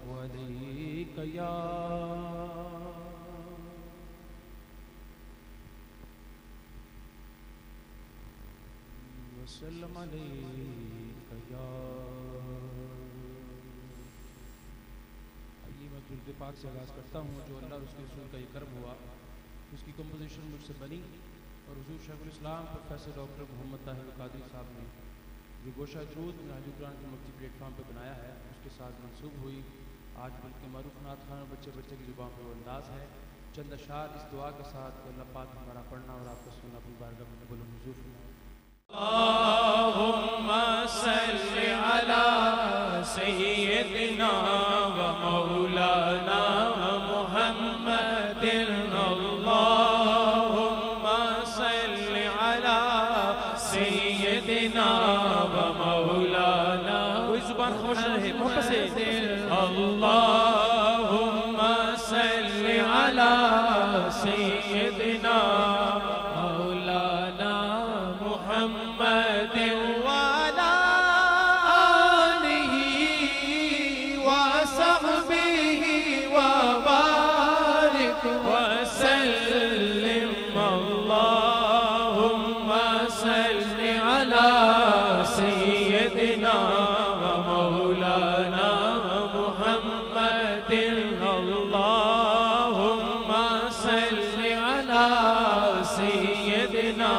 عليك يا وسلم عليك يا آئیے میں درود پاک سے آغاز کرتا ہوں جو اللہ اور اس کے رسول کا یہ کرم ہوا اس کی کمپوزیشن مجھ سے بنی اور حضور شیخ الاسلام پروفیسر ڈاکٹر محمد طاہر القادری صاحب نے جو گوشہ درود نہج القرآن کے مفتی پلیٹ فارم پہ بنایا ہے اس کے ساتھ منسوب ہوئی آج ملک کے معروف نعت خان اور بچے بچے کی زبان پہ وہ انداز ہے چند اشعار اس دعا کے ساتھ کہ اللہ پاک ہمارا پڑھنا اور آپ کو سننا اپنی بارگاہ میں قبول و منظور فرمائے اللہم صلی علی سیدنا و مولانا محمد اللہم صلی علی سیدنا و مولانا کوئی زبان خوش رہے محبت سے اللہم صلی علی سیدنا مولانا محمد وعلى آلہ وصحبہ وبارک وسلم اللہم صلی علی سیدنا ومولانا محمد اللہم صلی علی سیدنا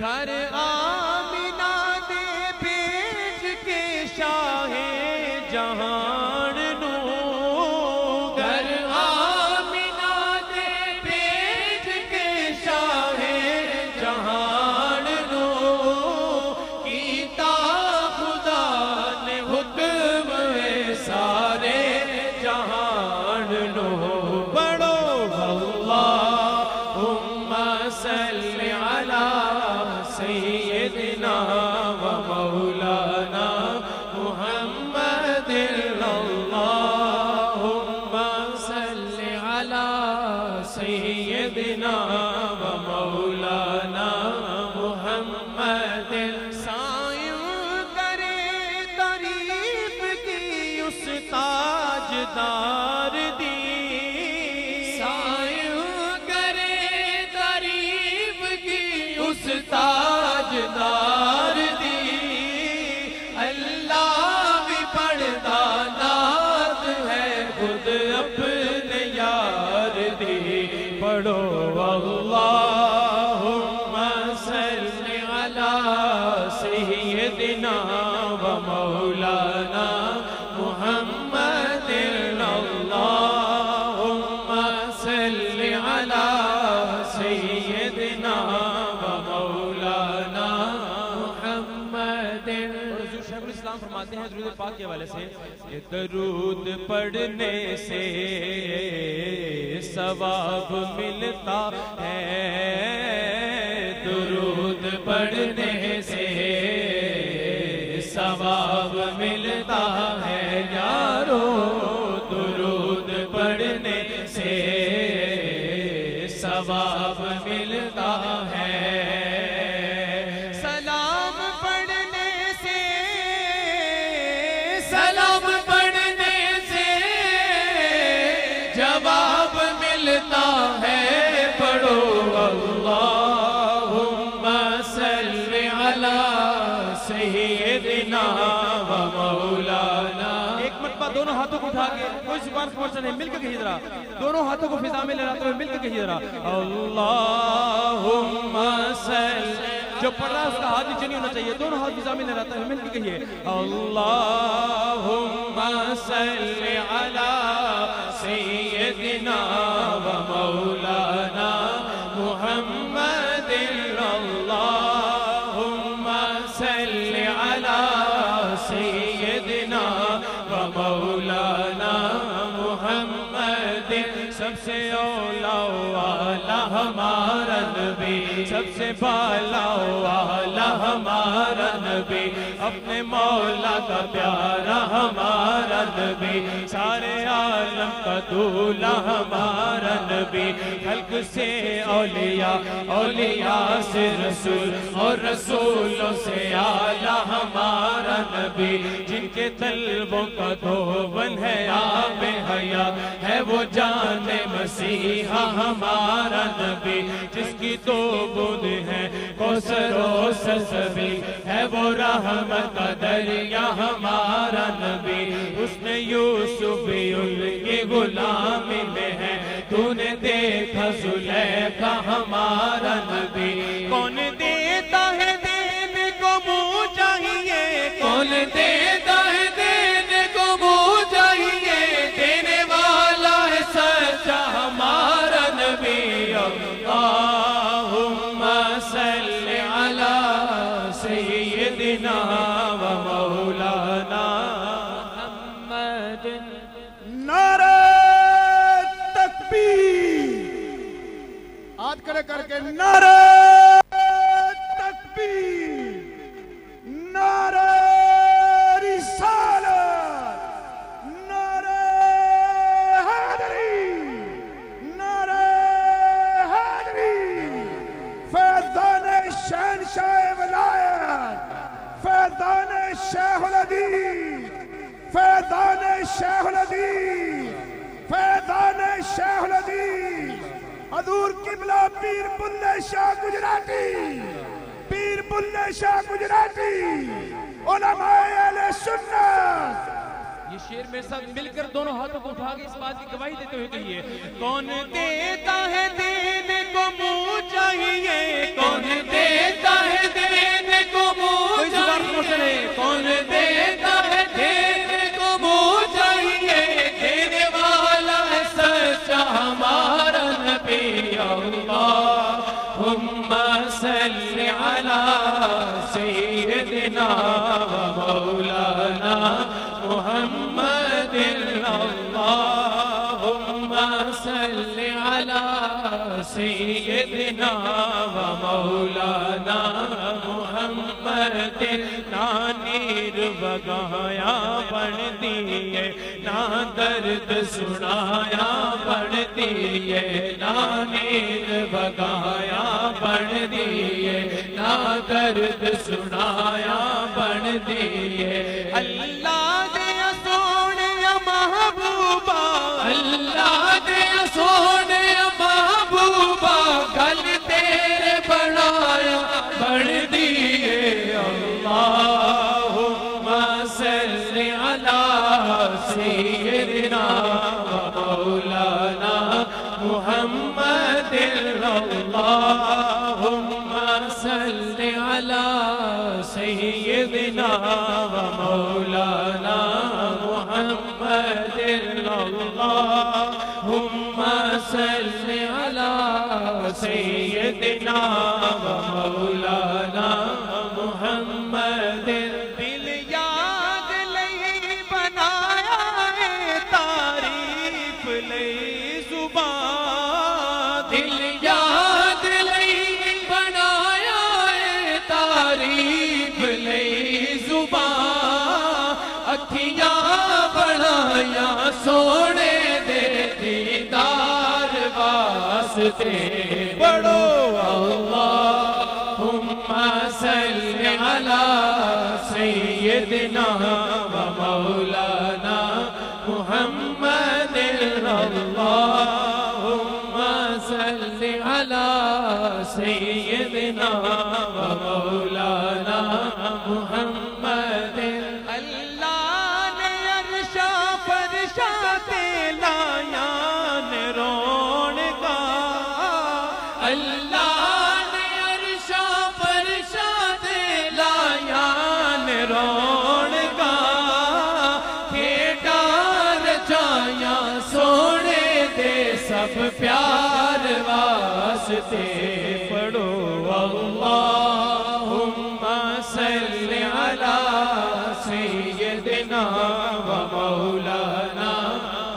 گھر آمنہ دے بیج کے شاہ جہان نو گھر آمنہ دے بیج کے شاہ جہان نو کیتا خدا نے حکم سارے جہان نو بڑو اللہم صلی علی سیدنا و مولانا محمد اللہم صلی علی سیدنا و مولانا محمد سائیں کرے تعریف کی اس تاجدار دی تاجدار دی اللہ بھی پڑھتا نعت ہے خود اپنے یار دی پڑھو اللہم صلی علی سیدنا و مولانا محمد اللہم صلی علی سیدنا فرماتے ہیں درود پاک کے حوالے سے کہ درود پڑھنے سے ثواب ملتا ہے درود پڑھنے سے ثواب ملتا ہے یارو درود پڑھنے سے ثواب ملتا ہے جواب ملتا ہے پڑھو اللہم صلی علی سیدنا و مولانا ایک مرتبہ دونوں ہاتھوں کو اٹھا کے کوئی زبان خاموش نہیں مل کے کہیے ذرا دونوں ہاتھوں کو فضا میں لہراتے ہوئے مل کے کہیے ذرا اللہم صلی جو پڑھ رہا ہے اس کا ہاتھ نیچے نہیں ہونا چاہیے دونوں ہاتھ فضا میں لہراتے ہوئے مل کے کہیے اللہم صلی علی سیدنا و مولانا محمد اللہم صلی علی سیدنا و مولانا محمد سب سے اولا والا ہمارا نبی سب سے بالا والا ہمارا نبی اپنے مولا کا پیارا ہمارا نبی سارے عالم کا دولہ ہمارا نبی خلق سے اولیاء اولیاء سے رسول اور رسولوں سے اعلیٰ ہمارا نبی، جن کے طلبوں کا دھوبن ہے آب حیات ہے وہ جان مسیحا ہمارا نبی، جس کی دو بوند ہے کوثر و سلسبیل ہے وہ رحمت کا دریا ہمارا نبی، اس نے یوسف بھی ان کی غلامی میں ہے، تو نے دیکھا زلیخا ہمارا نبی، کون دیتا ہے دینے کو منہ چاہیے، کون دیتا ہے دینے کو منہ چاہیے، دینے والا ہے سچا ہمارا نبی، اللہم صلی علی سیدنا و مولانا محمد۔ نعرہ تکبیر، ہاتھ کھڑے کر کے نعرہ تکبیر، نعرہ رسالت، نعرہ حیدری، نعرہ حیدری، فیضان شہنشاہ ولایت، فیضان شیخ الحدیث، فیضان شیخ الحدیث، فیضان شیخ الحدیث، حضور قبلہ پیر بلے شاہ گجراتی، پیر بلے شاہ گجراتی، علماء اہل سنت۔ یہ شعر میں سب مل کر دونوں ہاتھوں کو اٹھا کے اس بات کی گواہی دیتے ہوئے کہیے، کون دیتا ہے دینے کو منہ چاہیے، کون دیتا ہے دینے کو منہ چاہیے، کون دیتا ہے دینے کو منہ چاہیے، دینے والا ہے سچا ہمارا نبی، اللہم صلی علی سیدنا و مولانا محمد، اللہم صلی علی سیدنا و مولانا محمد، نہ نیر بگایا بڑھ دیے، نہ درد سنایا بڑھ دیے، نہ نیر بگایا بڑھ دیے، نہ درد سنایا بڑھ دیے، اللہ دیا سونے محبوبہ، اللہ دیا سونے محبوبہ، گل تیرے بڑھایا بڑھ دیے، اللہم صلی علی سیدنا و مولانا محمد، اللہم صلی علی سیدنا و مولانا محمد، اللہم صلی علی سیدنا و مولانا محمد، دل یاد لئی بنایا ہے تعریف لئی زبان، دل یاد لئی بنایا ہے تعریف لئی زبان، اکھیاں بڑھایا سونے دے دیدار واسطے، پڑھو اللہم صلی علی سیدنا و مولانا محمد، اللہم صلی علی سیدنا و مولانا محمد، اللہ نے عرشا فرشا لایا نے رون کا، اللہ نے عرشا فرشا لایا نے رون کا، کھیٹا رچایا سونے دے سب پیار واسطے، پڑھو اللہم صلی علی سیدنا و مولانا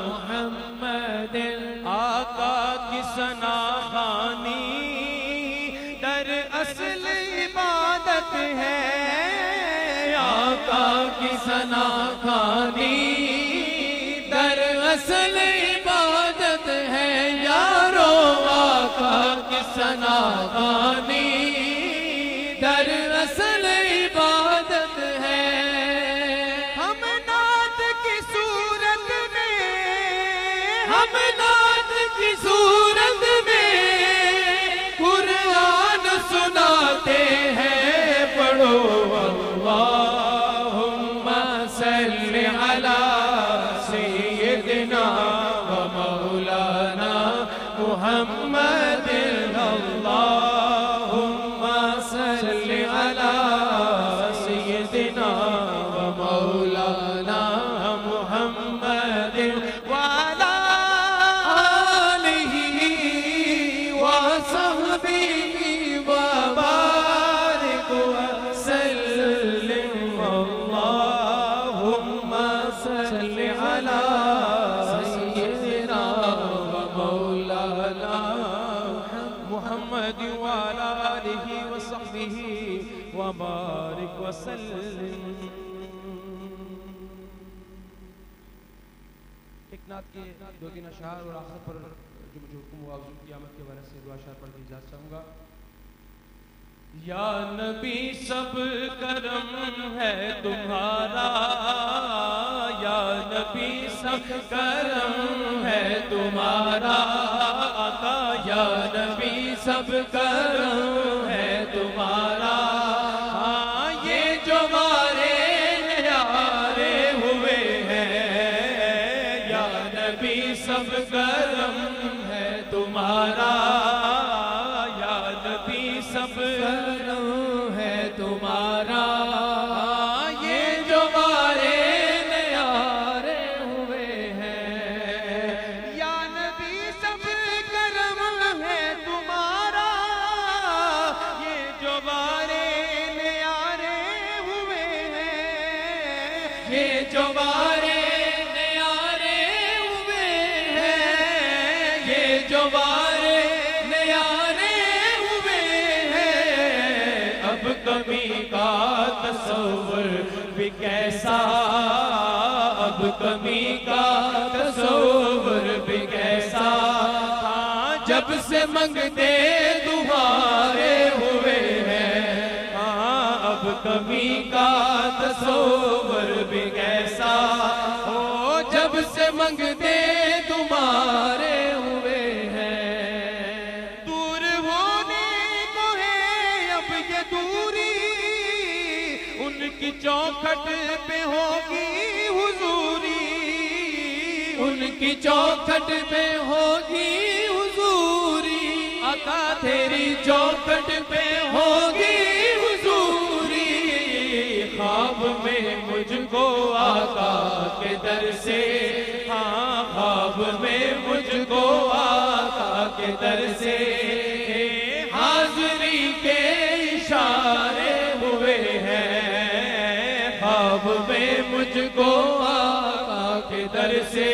محمد، آقا کی ثنا خوانی در اصل عبادت ہے، آقا کی ثنا خوانی در اصل عبادت ہے، یارو آقا کی ثنا خوانی در اصل عبادت ہے، سيدنا ومولانا محمد وعلى آله وصحبه وبارك وسلم اللهم صل على سيدنا ومولانا محمد وعلى آله وصحبه وبارك وسلم. ایک نعت کے دو تین اشعار اور آخر پر جو مجھے حکم ہوا حضور کی آمد کے بارے سے دو اشعار پڑھ کے اجازت چاہوں گا. یا نبی سب کرم ہے تمہارا، یا نبی سب کرم ہے تمہارا آقا، یا نبی سب کرم ہے تمہارا. ہاں یہ جو ہمارے نیارے ہوئے ہیں، یا نبی سب کرم ہے تمہارا، یا نبی سب کرم ہے تمہارا. یہ جو ہمارے نیارے ہوئے ہیں، یا نبی سب کرم ہے تمہارا. یہ جو ہمارے نیارے ہوئے ہیں، یہ جو ہمارے نیارے ہوئے ہیں، یہ جو ہمارے نیارے ہوئے ہیں. اب کمی کا تصور بھی کیسا، اب کمی کا تصور بھی کیسا. ہاں جب سے منگتے تمہارے ہوئے ہیں، ہاں اب کمی کا تصور بھی کیسا. او جب سے منگتے تمہارے ہوئے ہیں. دور ہونے کو ہے اب یہ دوری، ان کی چوکھٹ پہ ہوگی حضوری، ان کی چوکھٹ پہ ہوگی حضوری. آقا تیری چوکھٹ پہ ہوگی حضوری. خواب میں مجھ کو آقا کے در سے، ہاں خواب میں مجھ کو آقا کے در سے حاضری کے اشارے ہوئے ہیں. خواب میں مجھ کو آقا کے در سے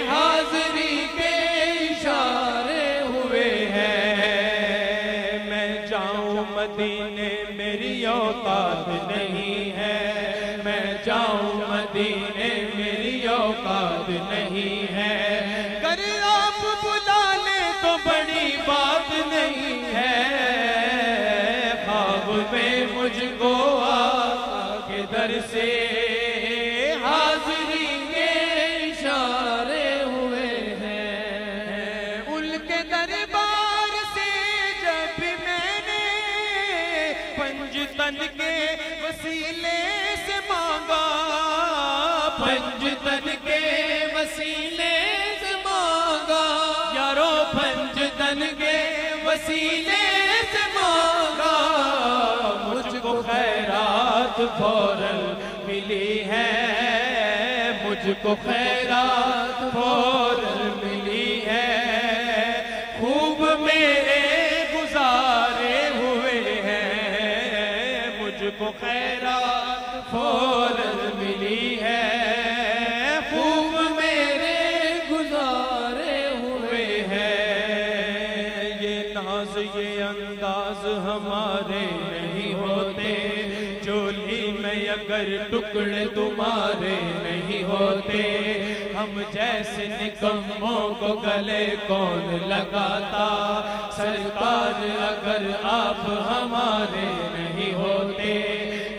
حاضری کے اشارے ہوئے ہیں. میں جاؤں مدینے میری اوقات نہیں ہے، میں جاؤں مدینے میری اوقات نہیں ہے. اگر آپ بلا لیں تو بڑی بات نہیں ہے. خواب میں مجھ کو آقا کے در سے حاضری کے اشارے ہوئے ہیں. ان کے دربار سے جب میں نے پنجتن کے وسیلے سے مانگا، پنجتن کے وسیلے سے مانگا. یارو پنجتن کے وسیلے سے مانگا. مجھ کو خیرات فوراً ملی ہے، مجھ کو خیرات فوراً ملی ہے. خوب میرے گزارے ہوئے ہیں، مجھ کو خیرات فوراً ملی ہے. خوب میرے گزارے ہوئے ہیں. یہ ناز یہ انداز ہمارے نہیں ہوتے، چولی میں اگر ٹکڑے تمہارے نہیں ہوتے. ہم جیسے نکموں کو گلے کون لگاتا، سرکار اگر آپ ہمارے نہیں ہوتے.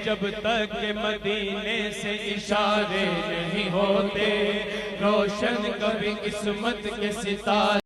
جب تک کہ مدینے سے اشارے نہیں ہوتے، روشن کبھی قسمت کے ستارے